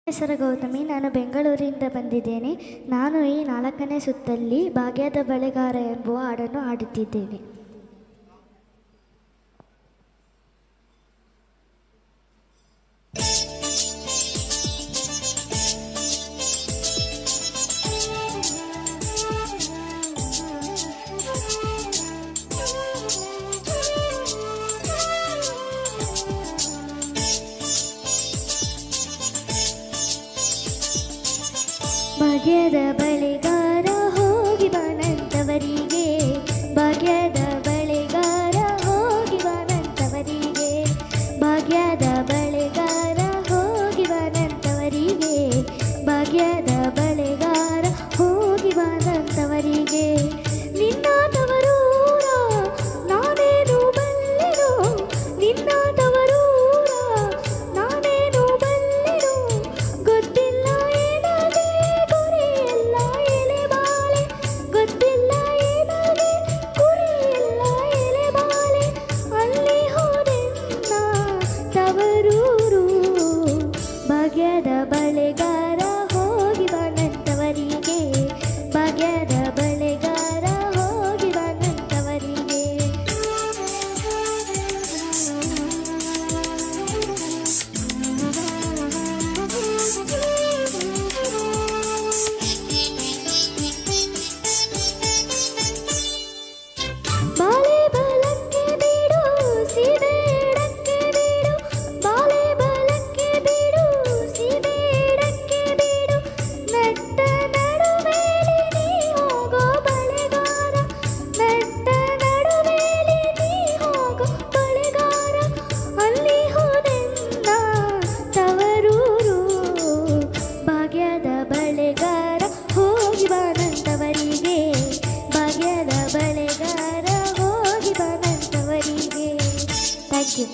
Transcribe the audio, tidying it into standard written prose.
ಹೆಸರು ಗೌತಮಿ. ನಾನು ಬೆಂಗಳೂರಿನಿಂದ ಬಂದಿದ್ದೇನೆ. ನಾನು ಈ 4ನೇ ಸುತ್ತಲ್ಲಿ ಭಾಗ್ಯದ ಬಳೆಗಾರ ಎಂಬುವ ಹಾಡನ್ನು ಹಾಡುತ್ತಿದ್ದೇನೆ. ಭಾಗ್ಯದ ಬಳೆಗಾರ ಹೋಗಿ ಬಾನಂತವರಿಗೆ, ಭಾಗ್ಯದ ಬಳೆಗಾರ ಹೋಗಿ ಬಾನಂತವರಿಗೆ, ಭಾಗ್ಯದ ಬಳೆಗಾರ ಹೋಗಿ ಬಾನಂತವರಿಗೆ, ಭಾಗ್ಯದ ಬಳೆಗಾರ ಹೋಗಿ ಬಾನಂತವರಿಗೆ. ನಿನ್ನ ತವರೂರ ನಾನೇನು ಬಲ್ಲೆನು, ನಿನ್ನ ತವರೂರ ನಾನೇನು ಬಲ್ಲೆನು, ಗೊತ್ತಿಲ್ಲ ಏನಾಗೆ ಗುರಿಯೆಲ್ಲ ಎಲೆಬಾಳೆ, ಗೊತ್ತಿಲ್ಲ ಏನಾಗೆ ಗುರಿಯೆಲ್ಲ ಎಲೆಬಾಳೆ. ಅಲ್ಲಿ ಹೋದೆನ್ನ ತವರೂರು, ಭಾಗ್ಯದ ಬಳೆಗಾರ ಹೋಗಿ ಬಾನಂತವರಿಗೆ, ಭಾಗ್ಯದ ಬಳೆಗಾರ ಹೋಗಿ ಬಾನಂತವರಿಗೆ. ಬಾಳೆ ಬಲಕ್ಕೆ ಬೀಡು ಸಿಬೇಡಕ್ಕೆ ಬೀಡು, ಬಾಳೆ ಬಲಕ್ಕೆ ಬೀಡು ಸಿಬೇಡಕ್ಕೆ ಬೀಡು, ನಟ್ಟ ನಡುವೇಲಿ ನೀ ಹೋಗೋ ಬಳೆಗಾರ, ನಟ್ಟ ನಡುವೇಲಿ ನೀ ಹೋಗೋ ಬಳೆಗಾರ. ಅಲ್ಲಿ ಹೋದೆನ್ನ ತವರೂರು, ಭಾಗ್ಯದ ಬಳೆಗಾರ ಹೋಗಿ ಬಾನಂತವರಿಗೆ, ಭಾಗ್ಯದ ಬಳೆಗಾರ ಹೋಗಿ ಬಾನಂತವರಿಗೆ. Thank you.